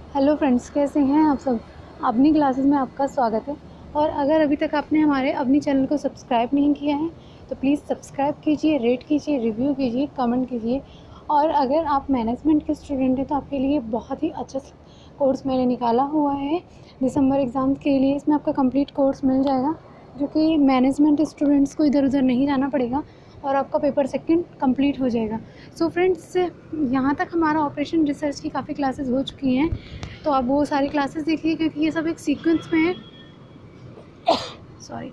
Hello friends, कैसे हैं आप सब। अपनी क्लासेस में आपका स्वागत है। और अगर अभी तक आपने हमारे अपनी चैनल को सब्सक्राइब नहीं किया है तो प्लीज़ सब्सक्राइब कीजिए, रेट कीजिए, रिव्यू कीजिए, कमेंट कीजिए। और अगर आप मैनेजमेंट के स्टूडेंट हैं तो आपके लिए बहुत ही अच्छा कोर्स मैंने निकाला हुआ है दिसंबर एग्ज़ाम के लिए। इसमें आपका कंप्लीट कोर्स मिल जाएगा जो कि मैनेजमेंट स्टूडेंट्स को इधर उधर नहीं जाना पड़ेगा और आपका पेपर सेकंड कंप्लीट हो जाएगा। सो फ्रेंड्स, यहाँ तक हमारा ऑपरेशन रिसर्च की काफ़ी क्लासेस हो चुकी हैं, तो आप वो सारी क्लासेस देखिए क्योंकि ये सब एक सीक्वेंस में है। सॉरी।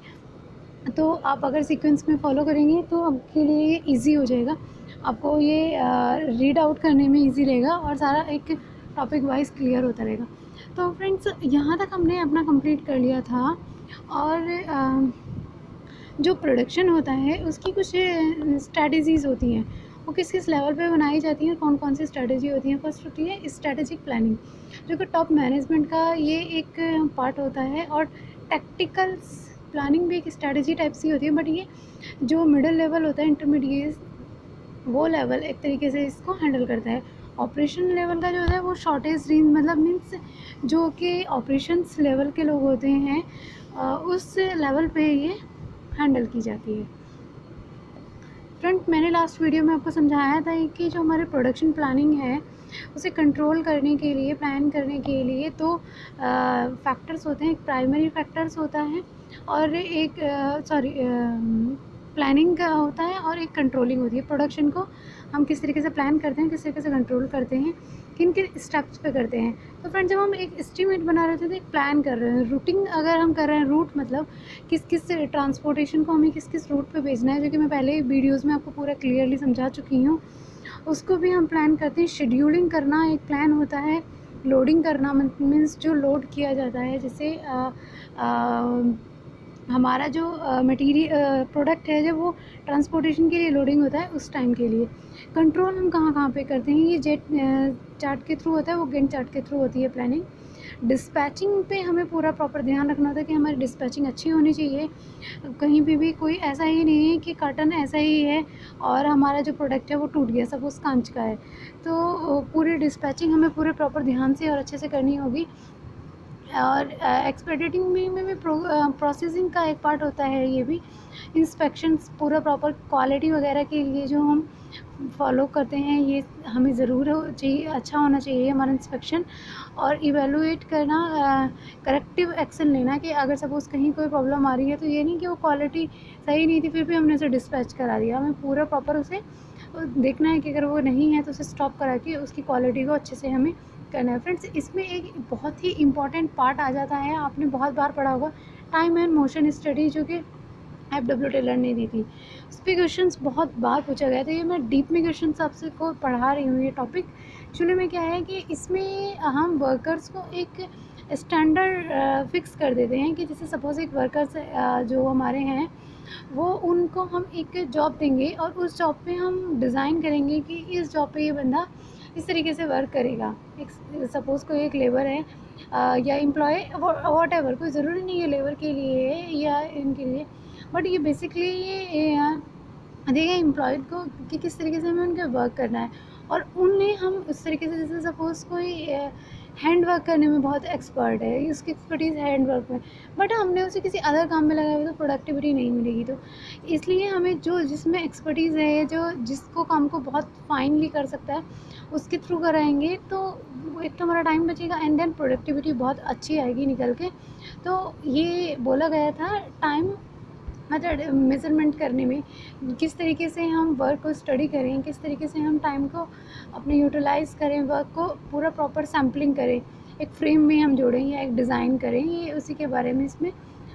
तो आप अगर सीक्वेंस में फॉलो करेंगे तो आपके लिए ये ईजी हो जाएगा, आपको ये रीड आउट करने में ईजी रहेगा और सारा एक टॉपिक वाइज क्लियर होता रहेगा। तो फ्रेंड्स, यहाँ तक हमने अपना कंप्लीट कर लिया था। और जो प्रोडक्शन होता है उसकी कुछ स्ट्रैटेजीज़ होती हैं, वो किस किस लेवल पे बनाई जाती हैं, कौन कौन सी स्ट्रैटेजी होती हैं। फर्स्ट होती है स्ट्रैटेजिक प्लानिंग, जो कि टॉप मैनेजमेंट का ये एक पार्ट होता है। और टैक्टिकल प्लानिंग भी एक स्ट्रैटेजी टाइप सी होती है, बट ये जो मिडिल लेवल होता है, इंटरमीडिएट, वो लेवल एक तरीके से इसको हैंडल करता है। ऑपरेशन लेवल का जो होता है वो शॉर्टेज रेंज, मतलब मीन्स जो कि ऑपरेशंस लेवल के लोग होते हैं उस लेवल पे ये हैंडल की जाती है। फ्रेंड, मैंने लास्ट वीडियो में आपको समझाया था कि जो हमारे प्रोडक्शन प्लानिंग है उसे कंट्रोल करने के लिए, प्लान करने के लिए तो फैक्टर्स होते हैं। एक प्राइमरी फैक्टर्स होता है और एक प्लानिंग का होता है और एक कंट्रोलिंग होती है। प्रोडक्शन को हम किस तरीके से प्लान करते हैं, किस तरीके से कंट्रोल करते हैं, किन किन स्टेप्स पे करते हैं। तो फ्रेंड, जब हम एक एस्टीमेट बना रहे थे तो एक प्लान कर रहे हैं, रूटिंग अगर हम कर रहे हैं, रूट मतलब किस किस ट्रांसपोर्टेशन को हमें किस किस रूट पे भेजना है, जो कि मैं पहले वीडियोज़ में आपको पूरा क्लियरली समझा चुकी हूँ, उसको भी हम प्लान करते हैं। शेड्यूलिंग करना एक प्लान होता है। लोडिंग करना मीन्स जो लोड किया जाता है, जैसे हमारा जो मटीरियल प्रोडक्ट है जब वो ट्रांसपोर्टेशन के लिए लोडिंग होता है उस टाइम के लिए। कंट्रोल हम कहाँ कहाँ पे करते हैं, ये जेट चार्ट के थ्रू होता है, वो गैंट चार्ट के थ्रू होती है प्लानिंग। डिस्पैचिंग पे हमें पूरा प्रॉपर ध्यान रखना होता है कि हमारी डिस्पैचिंग अच्छी होनी चाहिए। कहीं पे भी कोई ऐसा ही नहीं है कि कर्टन ऐसा ही है और हमारा जो प्रोडक्ट है वो टूट गया, सपोज़ कांच का है, तो पूरी डिस्पैचिंग हमें पूरे प्रॉपर ध्यान से और अच्छे से करनी होगी। और एक्सपेडिटिंग में भी प्रोसेसिंग का एक पार्ट होता है। ये भी इंस्पेक्शंस पूरा प्रॉपर क्वालिटी वगैरह के लिए जो हम फॉलो करते हैं, ये हमें ज़रूर चाहिए, अच्छा होना चाहिए हमारा इंस्पेक्शन। और इवेलुएट करना, करेक्टिव एक्शन लेना कि अगर सपोज़ कहीं कोई प्रॉब्लम आ रही है तो ये नहीं कि वो क्वालिटी सही नहीं थी फिर भी हमने उसे डिस्पैच करा दिया। हमें पूरा प्रॉपर उसे देखना है कि अगर वो नहीं है तो उसे स्टॉप करा के उसकी क्वालिटी को अच्छे से हमें करना है। फ्रेंड्स, इसमें एक बहुत ही इम्पॉर्टेंट पार्ट आ जाता है, आपने बहुत बार पढ़ा होगा, टाइम एंड मोशन स्टडी, जो कि FW टेलर ने दी थी। उस पर क्वेश्चंस बहुत बार पूछा गया था। ये मैं डीप में क्वेश्चन आपसे को पढ़ा रही हूँ। ये टॉपिक एक्चुअली में क्या है कि इसमें हम वर्कर्स को एक स्टैंडर्ड फिक्स कर देते हैं कि जैसे सपोज़ एक वर्कर्स जो हमारे हैं वो, उनको हम एक जॉब देंगे और उस जॉब पे हम डिज़ाइन करेंगे कि इस जॉब पे ये बंदा इस तरीके से वर्क करेगा। एक सपोज़ कोई एक लेबर है या एम्प्लॉय, वॉट एवर, कोई ज़रूरी नहीं है लेबर के लिए है या इनके लिए, बट ये बेसिकली ये देगा एम्प्लॉयड को कि किस तरीके से हमें उनका वर्क करना है। और उन्हें हम उस तरीके से, जैसे सपोज़ कोई हैंड वर्क करने में बहुत एक्सपर्ट है, उसकी एक्सपर्टीज़ हैंड वर्क में, बट हमने उसे किसी अदर काम में लगाया हुआ तो प्रोडक्टिविटी नहीं मिलेगी। तो इसलिए हमें जो जिसमें एक्सपर्टीज़ है, जो जिसको काम को बहुत फाइनली कर सकता है, उसके थ्रू कराएंगे तो एक तो हमारा टाइम बचेगा एंड देन प्रोडक्टिविटी बहुत अच्छी आएगी निकल के। तो ये बोला गया था टाइम मतलब मेज़रमेंट करने में, किस तरीके से हम वर्क को स्टडी करें, किस तरीके से हम टाइम को अपने यूटिलाइज़ करें, वर्क को पूरा प्रॉपर सैम्पलिंग करें, एक फ्रेम में हम जोड़ें या एक डिज़ाइन करें, ये उसी के बारे में इसमें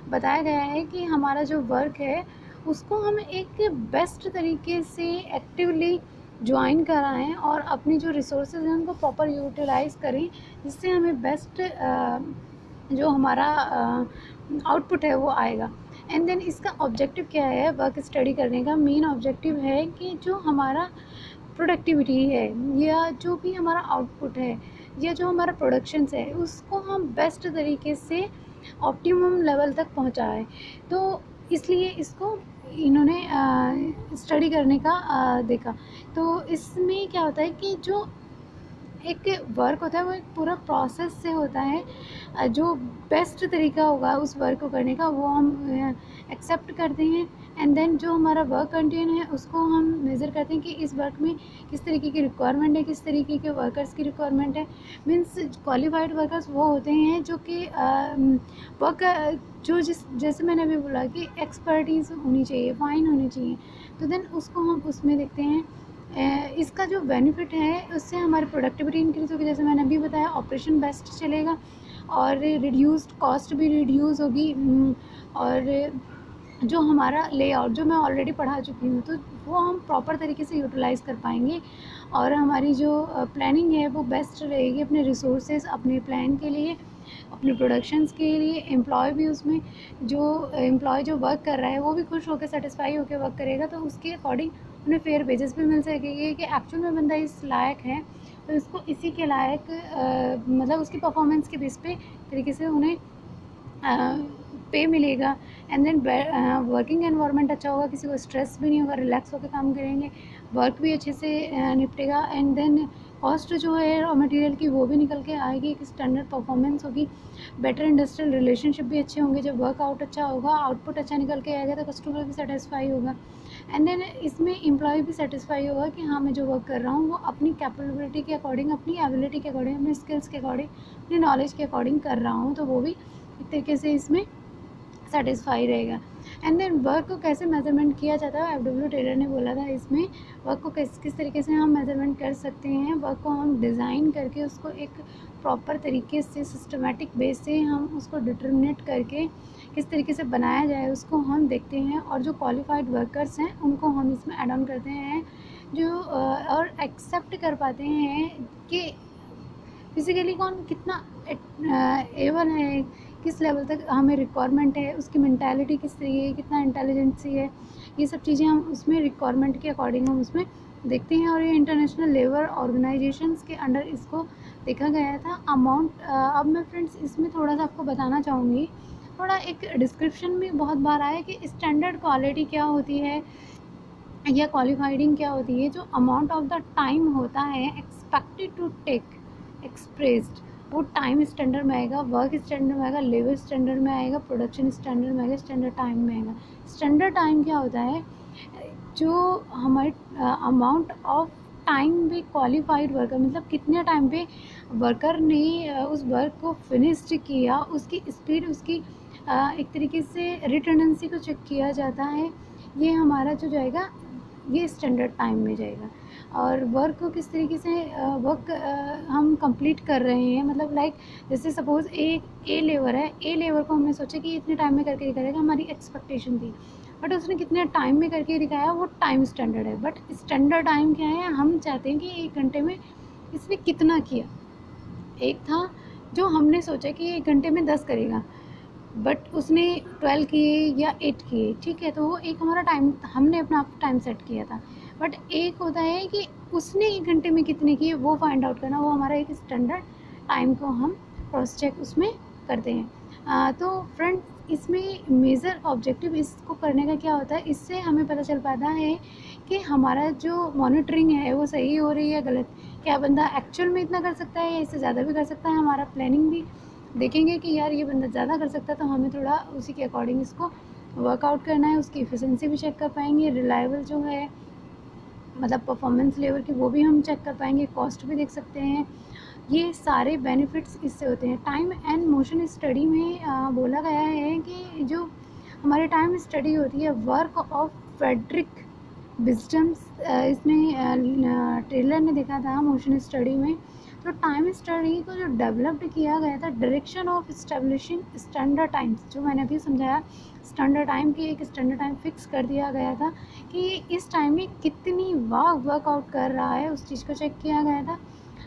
बताया गया है कि हमारा जो वर्क है उसको हम एक बेस्ट तरीके से एक्टिवली ज्वाइन कराएँ और अपनी जो रिसोर्सेज हैं उनको प्रॉपर यूटिलाइज़ करें, जिससे हमें बेस्ट जो हमारा आउटपुट है वो आएगा। एंड देन इसका ऑब्जेक्टिव क्या है, वर्क स्टडी करने का मेन ऑब्जेक्टिव है कि जो हमारा प्रोडक्टिविटी है या जो भी हमारा आउटपुट है या जो हमारा प्रोडक्शंस है उसको हम बेस्ट तरीके से ऑप्टिमम लेवल तक पहुंचाएं। तो इसलिए इसको इन्होंने स्टडी करने का देखा। तो इसमें क्या होता है कि जो एक वर्क होता है वो एक पूरा प्रोसेस से होता है, जो बेस्ट तरीका होगा उस वर्क को करने का वो हम एक्सेप्ट करते हैं। एंड देन जो हमारा वर्क कंटेन है उसको हम मेज़र करते हैं कि इस वर्क में किस तरीके की रिक्वायरमेंट है, किस तरीके के वर्कर्स की रिक्वायरमेंट है। मीन्स क्वालिफाइड वर्कर्स वो होते हैं जो कि वर्क जो जैसे मैंने अभी बोला कि एक्सपर्टीज़ होनी चाहिए, फाइन होनी चाहिए, तो देन उसको हम उसमें देखते हैं। इसका जो बेनिफिट है उससे हमारी प्रोडक्टिविटी इंक्रीज़ होगी, जैसे मैंने अभी बताया ऑपरेशन बेस्ट चलेगा और रिड्यूस्ड कॉस्ट भी रिड्यूस होगी। और जो हमारा लेआउट जो मैं ऑलरेडी पढ़ा चुकी हूँ तो वो हम प्रॉपर तरीके से यूटिलाइज़ कर पाएंगे और हमारी जो प्लानिंग है वो बेस्ट रहेगी अपने रिसोर्सेज, अपने प्लान के लिए, अपने प्रोडक्शंस के लिए। एम्प्लॉय भी उसमें जो एम्प्लॉय जो वर्क कर रहा है वो भी खुश होकर सेटिस्फाई होकर वर्क करेगा, तो उसके अकॉर्डिंग उन्हें फेयर वेजेस भी मिल सकेगी कि एक्चुअल में बंदा इस लायक है तो इसको इसी के लायक मतलब उसकी परफॉर्मेंस के बेस पे तरीके से उन्हें पे मिलेगा। एंड देन वर्किंग एनवायरनमेंट अच्छा होगा, किसी को स्ट्रेस भी नहीं होगा, रिलैक्स होकर काम करेंगे, वर्क भी अच्छे से निपटेगा। एंड देन कॉस्ट जो है रॉ मटेरियल की वो भी निकल के आएगी, एक स्टैंडर्ड परफॉर्मेंस होगी, बेटर इंडस्ट्रियल रिलेशनशिप भी अच्छे होंगे। जब वर्कआउट अच्छा होगा, आउटपुट अच्छा निकल के आएगा तो कस्टमर भी सेटिस्फाई होगा। एंड देन इसमें एम्प्लॉय भी सेटिस्फाई होगा कि हाँ मैं जो वर्क कर रहा हूँ वो अपनी कैपेबिलिटी के अकॉर्डिंग, अपनी एबिलिटी के अकॉर्डिंग, अपनी स्किल्स के अकॉर्डिंग, अपनी नॉलेज के अकॉर्डिंग कर रहा हूँ, तो वो भी एक तरीके से इसमें सेटिस्फाई रहेगा। एंड देन वर्क को कैसे मेजरमेंट किया जाता है, एफडब्ल्यू टेलर ने बोला था इसमें वर्क को किस तरीके से हम मेजरमेंट कर सकते हैं। वर्क को हम डिज़ाइन करके उसको एक प्रॉपर तरीके से सिस्टमेटिक बेस से हम उसको डिटर्मिनेट करके किस तरीके से बनाया जाए उसको हम देखते हैं, और जो क्वालिफाइड वर्कर्स हैं उनको हम इसमें ऐड ऑन करते हैं जो और एक्सेप्ट कर पाते हैं कि फिज़िकली कौन कितना एबल है, किस लेवल तक हमें रिक्वायरमेंट है, उसकी मेंटालिटी किस तरीके की, कितना इंटेलिजेंसी है, ये सब चीज़ें हम उसमें रिक्वायरमेंट के अकॉर्डिंग हम उसमें देखते हैं। और ये इंटरनेशनल लेबर ऑर्गेनाइजेशंस के अंडर इसको देखा गया था। अमाउंट अब मैं फ्रेंड्स इसमें थोड़ा सा आपको बताना चाहूँगी, थोड़ा एक डिस्क्रिप्शन में बहुत बार आया कि स्टैंडर्ड क्वालिटी क्या होती है या क्वालिफाइडिंग क्या होती है। जो अमाउंट ऑफ द टाइम होता है एक्सपेक्टेड टू टेक एक्सप्रेस्ड, वो टाइम स्टैंडर्ड में आएगा, वर्क स्टैंडर्ड में आएगा, लेबर स्टैंडर्ड में आएगा, प्रोडक्शन स्टैंडर्ड में आएगा, स्टैंडर्ड टाइम में आएगा। स्टैंडर्ड टाइम क्या होता है, जो हमारे अमाउंट ऑफ टाइम पे क्वालिफाइड वर्कर, मतलब कितने टाइम पे वर्कर ने उस वर्क को फिनिश्ड किया, उसकी स्पीड, उसकी एक तरीके से रिटर्नेंसी को चेक किया जाता है। ये हमारा जो जाएगा ये स्टैंडर्ड टाइम में जाएगा। और वर्क को किस तरीके से वर्क हम कंप्लीट कर रहे हैं, मतलब लाइक जैसे सपोज़ ए लेबर है, ए लेबर को हमने सोचा कि इतने टाइम में करके दिखाएगा, हमारी एक्सपेक्टेशन थी, बट उसने कितने टाइम में करके दिखाया वो टाइम स्टैंडर्ड है। बट स्टैंडर्ड टाइम क्या है, हम चाहते हैं कि 1 घंटे में इसने कितना किया। एक था जो हमने सोचा कि 1 घंटे में 10 करेगा, बट उसने 12 किए या 8 किए, ठीक है, तो वो एक हमारा टाइम, हमने अपना आप टाइम सेट किया था। बट एक होता है कि उसने 1 घंटे में कितने किए वो फाइंड आउट करना, वो हमारा एक स्टैंडर्ड टाइम को हम क्रॉस चेक उसमें करते हैं। तो फ्रेंड्स इसमें मेजर ऑब्जेक्टिव इसको करने का क्या होता है, इससे हमें पता चल पाता है कि हमारा जो मॉनिटरिंग है वो सही हो रही है गलत, क्या बंदा एक्चुअल में इतना कर सकता है या इससे ज़्यादा भी कर सकता है। हमारा प्लानिंग भी देखेंगे कि यार ये बंदा ज़्यादा कर सकता है तो हमें थोड़ा उसी के अकॉर्डिंग इसको वर्कआउट करना है। उसकी एफिशिएंसी भी चेक कर पाएंगे, रिलायबल जो है मतलब परफॉर्मेंस लेवल की वो भी हम चेक कर पाएंगे, कॉस्ट भी देख सकते हैं। ये सारे बेनिफिट्स इससे होते हैं। टाइम एंड मोशन स्टडी में बोला गया है कि जो हमारी टाइम स्टडी होती है वर्क ऑफ फ्रेडरिक विजडम्स, इसने टेलर ने देखा था मोशन स्टडी में। तो टाइम स्टडी को जो डेवलप्ड किया गया था, direction of establishing standard times, जो मैंने अभी समझाया, स्टैंडर्ड टाइम की एक स्टैंडर्ड टाइम फिक्स कर दिया गया था कि इस टाइम में कितनी बार वर्कआउट कर रहा है, उस चीज़ को चेक किया गया था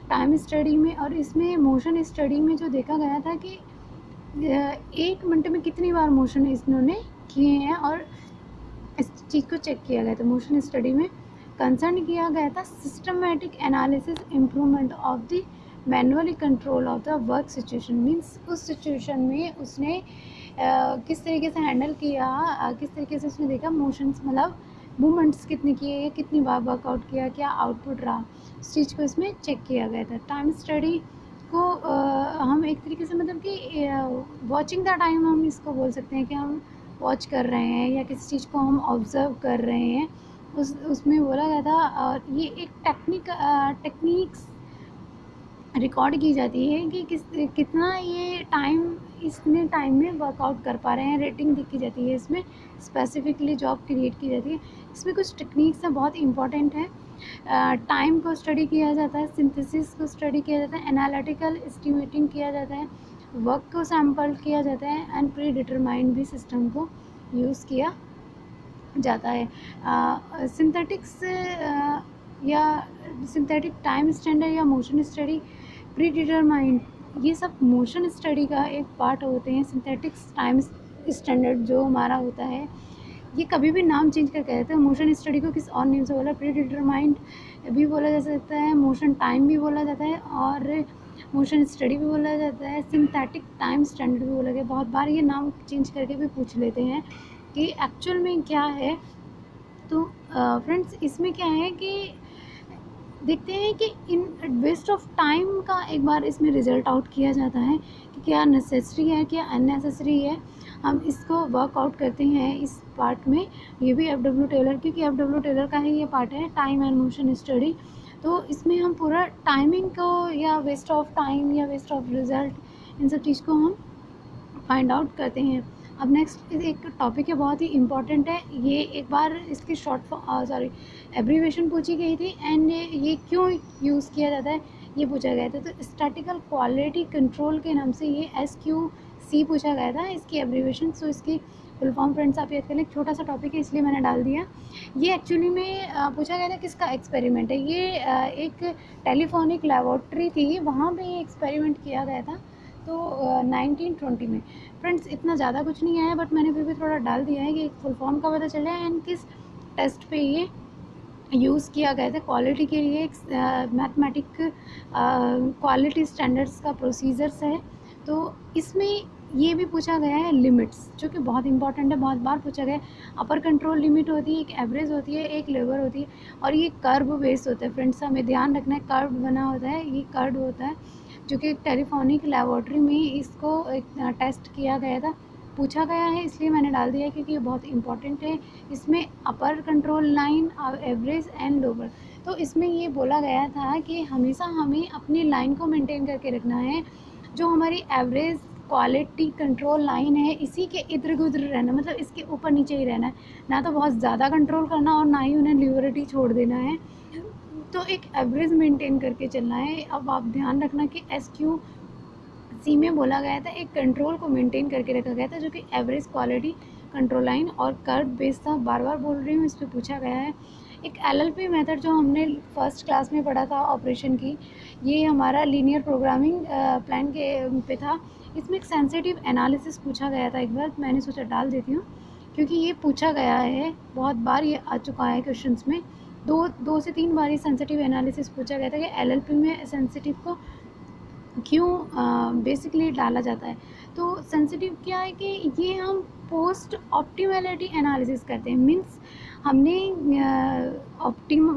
टाइम स्टडी में। और इसमें मोशन स्टडी में जो देखा गया था कि 1 मिनट में कितनी बार मोशन इन्होंने किए हैं, और इस चीज़ को चेक किया गया था। मोशन स्टडी में कंसर्न किया गया था systematic analysis improvement of the manually control of the work situation. Means उस सिचुएशन में उसने किस तरीके से हैंडल किया, किस तरीके से उसने देखा मोशंस, मतलब मूवमेंट्स कितने किए, कितनी बार वर्कआउट किया, क्या आउटपुट रहा, इस चीज़ को इसमें चेक किया गया था। टाइम स्टडी को हम एक तरीके से मतलब कि वॉचिंग द टाइम हम इसको बोल सकते हैं कि हम वॉच कर रहे हैं या किसी चीज़ को हम ऑब्ज़र्व कर रहे हैं, उसमें बोला गया था। और ये एक टेक्निक्स रिकॉर्ड की जाती है कि कितना ये टाइम इतने टाइम में वर्कआउट कर पा रहे हैं, रेटिंग लिखी जाती है इसमें, स्पेसिफिकली जॉब क्रिएट की जाती है। इसमें कुछ टेक्निक्स हैं बहुत इंपॉर्टेंट है। टाइम को स्टडी किया जाता है, सिंथेसिस को स्टडी किया जाता है, एनालिटिकल एस्टिमेटिंग किया जाता है, वर्क को सैम्पल किया जाता है एंड प्री डिटरमाइंड भी सिस्टम को यूज़ किया जाता है। सिंथेटिक्स या सिंथेटिक टाइम स्टैंडर्ड या मोशन स्टडी, प्री डिटरमाइंड, ये सब मोशन स्टडी का एक पार्ट होते हैं। सिंथेटिक्स टाइम स्टैंडर्ड जो हमारा होता है, ये कभी भी नाम चेंज करके कहते हैं। मोशन स्टडी को किस और नेम से बोला, प्री डिटरमाइंड भी बोला जा सकता है, मोशन टाइम भी बोला जाता है और मोशन स्टडी भी बोला जाता है, सिंथेटिक टाइम स्टैंडर्ड भी बोला गया। बहुत बार ये नाम चेंज करके भी पूछ लेते हैं कि एक्चुअल में क्या है। तो फ्रेंड्स इसमें क्या है कि देखते हैं कि इन वेस्ट ऑफ टाइम का एक बार इसमें रिजल्ट आउट किया जाता है कि क्या नेसेसरी है, क्या अननेसेसरी है। हम इसको वर्कआउट करते हैं इस पार्ट में। ये भी एफ.डब्ल्यू. टेलर, क्योंकि एफ.डब्ल्यू. टेलर का ही ये पार्ट है, टाइम एंड मोशन स्टडी। तो इसमें हम पूरा टाइमिंग को या वेस्ट ऑफ टाइम या वेस्ट ऑफ रिजल्ट, इन सब चीज़ को हम फाइंड आउट करते हैं। अब नेक्स्ट एक टॉपिक है बहुत ही इम्पॉर्टेंट है। ये एक बार इसकी एब्रीवेशन पूछी गई थी एंड ये क्यों यूज़ किया जाता है ये पूछा गया था। तो स्टैटिकल क्वालिटी कंट्रोल के नाम से ये SQC पूछा गया था, इसकी एब्रीवेशन। सो इसकी फुल फॉर्म फ्रेंड्स आप याद कर लें, छोटा सा टॉपिक है इसलिए मैंने डाल दिया। ये एक्चुअली में पूछा गया था किसका एक्सपेरिमेंट है। ये एक टेलीफोनिक लेबोरेटरी थी, वहाँ पे ये एक्सपेरिमेंट किया गया था। तो 1920 में फ्रेंड्स इतना ज़्यादा कुछ नहीं आया, बट मैंने फिर भी थोड़ा डाल दिया है कि फुल फॉर्म का पता चले एंड किस टेस्ट पे ये यूज़ किया गया था। क्वालिटी के लिए एक मैथमेटिक क्वालिटी स्टैंडर्ड्स का प्रोसीजर्स है। तो इसमें ये भी पूछा गया है लिमिट्स, जो कि बहुत इंपॉर्टेंट है, बहुत बार पूछा गया है। अपर कंट्रोल लिमिट होती है, एक एवरेज होती है, एक लोअर होती है, और ये कर्व बेस्ड होता है फ्रेंड्स। हमें ध्यान रखना है, कर्व बना होता है, ये कर्व होता है, जो कि एक टेलीफोनिक लेबोरेटरी में इसको एक टेस्ट किया गया था, पूछा गया है, इसलिए मैंने डाल दिया है क्योंकि ये बहुत इंपॉर्टेंट है। इसमें upper control line, average and lower. तो इसमें ये बोला गया था कि हमेशा हमें अपनी लाइन को मेंटेन करके रखना है। जो हमारी एवरेज क्वालिटी कंट्रोल लाइन है, इसी के इधर उधर रहना, मतलब इसके ऊपर नीचे ही रहना है, ना तो बहुत ज़्यादा कंट्रोल करना और ना ही उन्हें लिबर्टी छोड़ देना है। तो एक एवरेज मेंटेन करके चलना है। अब आप ध्यान रखना कि SQC में बोला गया था एक कंट्रोल को मेंटेन करके रखा गया था, जो कि एवरेज क्वालिटी कंट्रोल लाइन और कर्व बेस था। बार बार बोल रही हूँ, इस पर पूछा गया है। एक LLP मेथड जो हमने फर्स्ट क्लास में पढ़ा था ऑपरेशन की, ये हमारा लीनियर प्रोग्रामिंग प्लान के पे था। इसमें एक सेंसिटिव एनालिसिस पूछा गया था एक बार, मैंने सोचा डाल देती हूँ क्योंकि ये पूछा गया है, बहुत बार ये आ चुका है क्वेश्चंस में। दो से तीन बार ये सेंसिटिव एनालिसिस पूछा गया था कि LLP में सेंसिटिव को क्यों बेसिकली डाला जाता है। तो सेंसिटिव क्या है कि ये हम पोस्ट ऑप्टिमलिटी एनालिसिस करते हैं। मीन्स हमने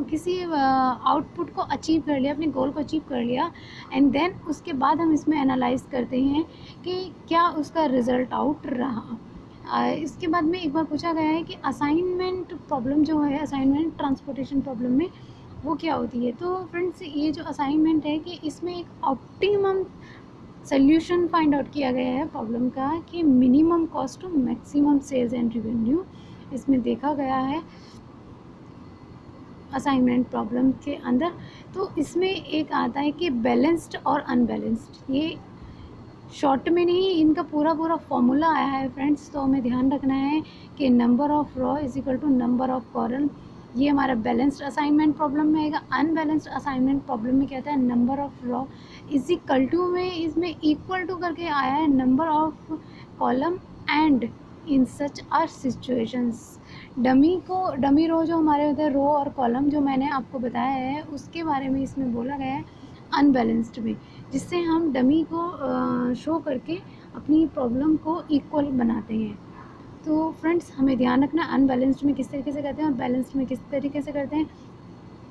किसी आउटपुट को अचीव कर लिया, अपने गोल को अचीव कर लिया, एंड देन उसके बाद हम इसमें एनालाइज करते हैं कि क्या उसका रिज़ल्ट आउट रहा। इसके बाद में एक बार पूछा गया है कि असाइनमेंट प्रॉब्लम जो है, असाइनमेंट ट्रांसपोर्टेशन प्रॉब्लम में वो क्या होती है। तो फ्रेंड्स ये जो असाइनमेंट है कि इसमें एक ऑप्टिमम सोल्यूशन फाइंड आउट किया गया है प्रॉब्लम का कि minimum cost to maximum sales and revenue, इसमें देखा गया है असाइनमेंट प्रॉब्लम के अंदर। तो इसमें एक आता है कि बैलेंस्ड और अनबैलेंस्ड, ये शॉर्ट में नहीं, इनका पूरा फॉर्मूला आया है फ्रेंड्स। तो हमें ध्यान रखना है कि number of row is equal to number of column, ये हमारा बैलेंस्ड असाइनमेंट प्रॉब्लम में आएगा। अनबैलेंस्ड असाइनमेंट प्रॉब्लम में क्या आता है, number of row is equal to में इसमें इक्वल टू करके आया है number of column and in such are situations. Dummy row जो हमारे होते हैं, रो और कॉलम जो मैंने आपको बताया है, उसके बारे में इसमें बोला गया है अनबैलेंस्ड में, जिससे हम डमी को शो करके अपनी प्रॉब्लम को इक्वल बनाते हैं। तो फ्रेंड्स हमें ध्यान रखना अनबैलेंस्ड में किस तरीके से करते हैं और बैलेंस्ड में किस तरीके से करते हैं।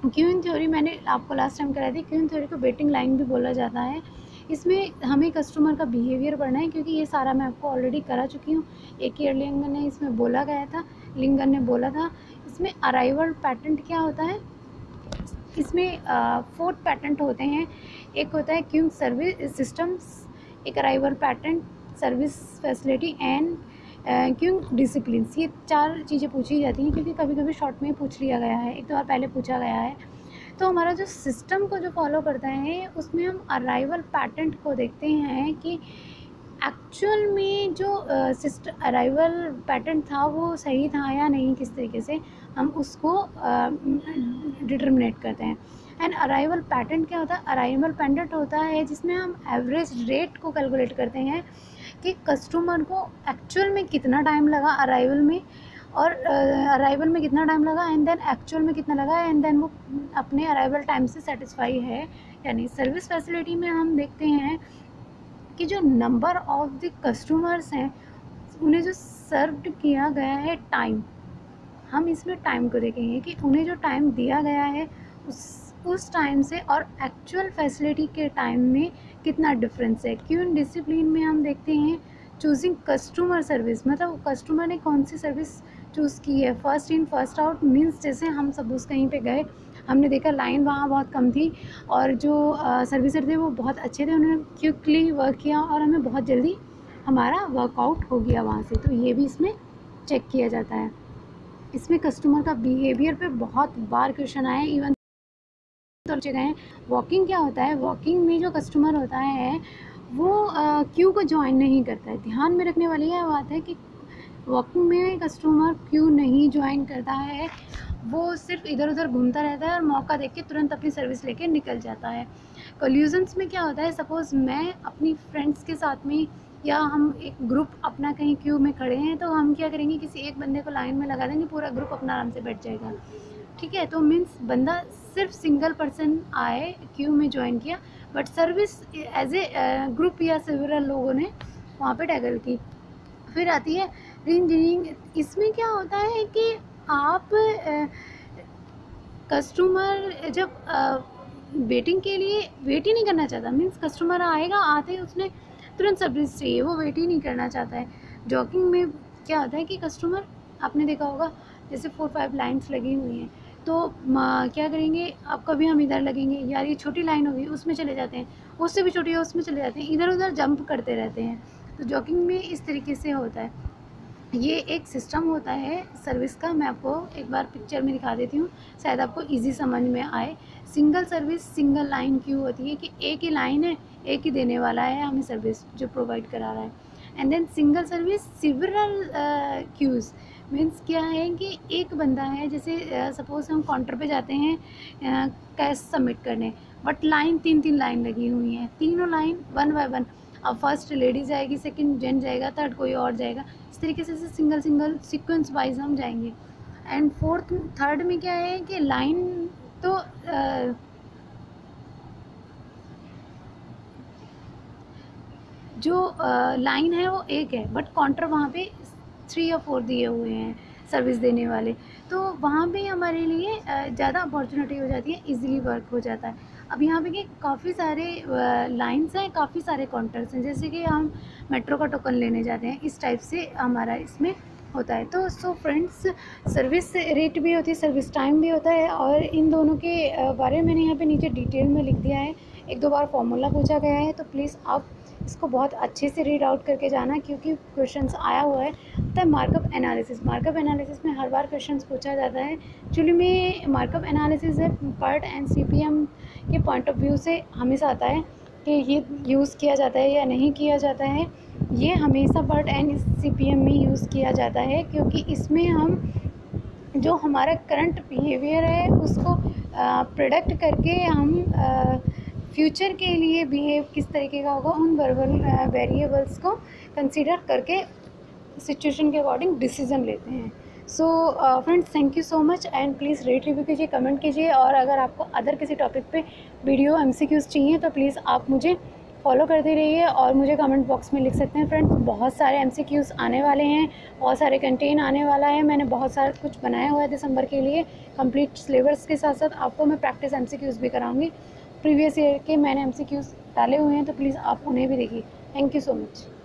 क्यू इन थ्योरी मैंने आपको लास्ट टाइम कराई थी। क्यू इन थ्योरी को वेटिंग लाइन भी बोला जाता है। इसमें हमें कस्टमर का बिहेवियर पढ़ना है, क्योंकि ये सारा मैं आपको ऑलरेडी करा चुकी हूँ। एक ईयर लिंगन ने इसमें बोला गया था, लिंगन ने बोला था। इसमें अराइवल पैटर्न क्या होता है, इसमें 4 पैटर्न होते हैं। एक होता है क्यू सर्विस सिस्टम्स, एक arrival pattern, service facility and क्यों डिसिप्लिन। ये 4 चीज़ें पूछी जाती हैं, क्योंकि कभी कभी शॉर्ट में पूछ लिया गया है, एक दो बार पहले पूछा गया है। तो हमारा जो सिस्टम को जो फॉलो करता है उसमें हम अराइवल पैटर्न को देखते हैं कि एक्चुअल में जो अराइवल पैटर्न था वो सही था या नहीं, किस तरीके से हम उसको डिटर्मिनेट करते हैं। एंड अराइवल पैटर्न क्या होता है, अराइवल पैटर्न होता है जिसमें हम एवरेज रेट को कैलकुलेट करते हैं कि कस्टमर को एक्चुअल में कितना टाइम लगा अराइवल में, और अराइवल में कितना टाइम लगा एंड देन एक्चुअल में कितना लगा, एंड देन वो अपने अराइवल टाइम से सेटिस्फाई है या नहीं। सर्विस फैसिलिटी में हम देखते हैं कि जो नंबर ऑफ द कस्टमर्स हैं उन्हें जो सर्व्ड किया गया है टाइम, हम इसमें टाइम को देखेंगे कि उन्हें जो टाइम दिया गया है उस टाइम से और एक्चुअल फैसिलिटी के टाइम में कितना डिफरेंस है। क्यों डिसिप्लिन में हम देखते हैं चूजिंग कस्टमर सर्विस, मतलब कस्टमर ने कौन सी सर्विस चूज़ की है। First in first out means जैसे हम सपोज कहीं पे गए, हमने देखा लाइन वहाँ बहुत कम थी और जो सर्विसर थे वो बहुत अच्छे थे, उन्होंने क्विकली वर्क किया और हमें बहुत जल्दी हमारा वर्कआउट हो गया वहाँ से। तो ये भी इसमें चेक किया जाता है। इसमें कस्टमर का बिहेवियर पे बहुत बार क्वेश्चन आए, इवन जगह हैं। वॉकिंग क्या होता है, वॉकिंग में जो कस्टमर होता है वो क्यू को ज्वाइन नहीं करता है। ध्यान में रखने वाली यह बात है कि वॉकिंग में कस्टमर क्यू नहीं ज्वाइन करता है, वो सिर्फ इधर उधर घूमता रहता है और मौका देख के तुरंत अपनी सर्विस लेके निकल जाता है। कोल्यूजन्स में क्या होता है, सपोज़ मैं अपनी फ्रेंड्स के साथ में या हम एक ग्रुप अपना कहीं क्यू में खड़े हैं, तो हम क्या करेंगे, किसी एक बंदे को लाइन में लगा देंगे, पूरा ग्रुप अपना आराम से बैठ जाएगा। ठीक है, तो मीन्स बंदा सिर्फ सिंगल पर्सन आए क्यू में ज्वाइन किया, but service as a group या सेवरल लोगों ने वहाँ पे टैकल की। फिर आती है रीइंजीनियरिंग। इसमें क्या होता है कि आप कस्टमर जब वेटिंग के लिए वेट ही नहीं करना चाहता, मीन्स कस्टमर आएगा, आते ही उसने तुरंत सर्विस चाहिए, वो वेट ही नहीं करना चाहता है। जॉगिंग में क्या होता है कि कस्टमर, आपने देखा होगा जैसे 4-5 लाइन्स लगी हुई हैं, तो क्या करेंगे, अब कभी हम इधर लगेंगे, यार ये छोटी लाइन होगी, उसमें चले जाते हैं, उससे भी छोटी है उसमें चले जाते हैं, इधर उधर जंप करते रहते हैं। तो जॉगिंग में इस तरीके से होता है। ये एक सिस्टम होता है सर्विस का, मैं आपको एक बार पिक्चर में दिखा देती हूँ, शायद आपको इजी समझ में आए। Single service single line Q होती है कि एक ही लाइन है, एक ही देने वाला है हमें सर्विस जो प्रोवाइड करा रहा है। And then single service several queues means क्या है कि एक बंदा है, जैसे सपोज़ हम काउंटर पे जाते हैं कैश सबमिट करने, बट लाइन 3-3 लाइन लगी हुई हैं, तीनों लाइन 1 बाय 1। अब फर्स्ट लेडीज़ जाएगी, सेकंड जेंट जाएगा, थर्ड कोई और जाएगा, इस तरीके से सिंगल सिंगल सीक्वेंस वाइज हम जाएंगे। एंड थर्ड में क्या है कि लाइन तो जो लाइन है वो एक है, बट काउंटर वहाँ पे 3 या 4 दिए हुए हैं सर्विस देने वाले, तो वहाँ पे हमारे लिए ज़्यादा अपॉर्चुनिटी हो जाती है, इजीली वर्क हो जाता है। अब यहाँ पे काफ़ी सारे लाइंस हैं, काफ़ी सारे काउंटर्स हैं, जैसे कि हम मेट्रो का टोकन लेने जाते हैं, इस टाइप से हमारा इसमें होता है। तो सो फ्रेंड्स, सर्विस रेट भी होती है, सर्विस टाइम भी होता है, और इन दोनों के बारे में मैंने यहाँ पे नीचे डिटेल में लिख दिया है। 1-2 बार फॉर्मूला पूछा गया है, तो प्लीज़ आप इसको बहुत अच्छे से रीड आउट करके जाना, क्योंकि क्वेश्चंस आया हुआ है। तो मार्कअप एनालिसिस में हर बार क्वेश्चंस पूछा जाता है। एक्चुअली में मार्कअप एनालिसिस है PERT एंड CPM के पॉइंट ऑफ व्यू से हमेशा आता है कि ये यूज़ किया जाता है या नहीं किया जाता है। ये हमेशा PERT एंड CPM में यूज़ किया जाता है, क्योंकि इसमें हम जो हमारा करंट बिहेवियर है उसको प्रेडिक्ट करके हम फ्यूचर के लिए बिहेव किस तरीके का होगा, उन वेरिएबल्स को कंसीडर करके सिचुएशन के अकॉर्डिंग डिसीजन लेते हैं। So friends, thank you so much, and please rate review कीजिए, कमेंट कीजिए, और अगर आपको अदर किसी टॉपिक पे वीडियो MCQs चाहिए तो प्लीज़ आप मुझे फॉलो करते रहिए और मुझे कमेंट बॉक्स में लिख सकते हैं फ्रेंड्स। बहुत सारे MCQs आने वाले हैं, बहुत सारे कंटेंट आने वाला है। मैंने बहुत सारा कुछ बनाया हुआ है दिसंबर के लिए। कंप्लीट सिलेबस के साथ साथ आपको मैं प्रैक्टिस MCQs भी कराऊंगी। प्रीवियस ईयर के मैंने MCQs डाले हुए हैं, तो प्लीज़ आप उन्हें भी देखिए। Thank you so much.